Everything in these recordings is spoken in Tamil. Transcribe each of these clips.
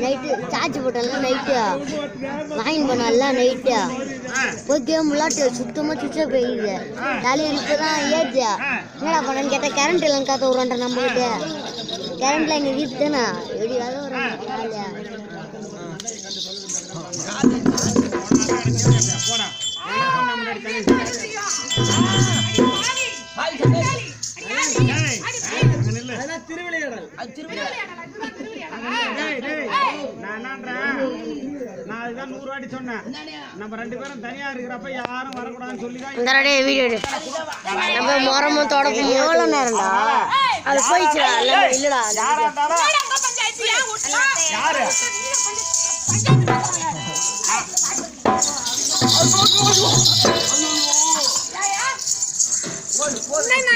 நைட்டு சார்ஜ் போட்டல நைட்டு வாங்கிட்டு போனால நைட்டு போய் கேம் விளாட்டு சுத்தமாக சுவிட்ச் ஆஃப் போயிடுது தலையில் இப்போ தான் ஏறுது என்னடா பண்ணேன்னு கேட்டால் கரண்ட் இல்லைன்னு காத்த விட்றான்ட்ட நம்மகிட்ட கரண்ட்லாம் எங்கள் வீட்டு தானே எப்படி வேலை வரும் எவ்வளோ நேரம்டா அது போயிடுச்சுடா இல்லடா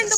இந்த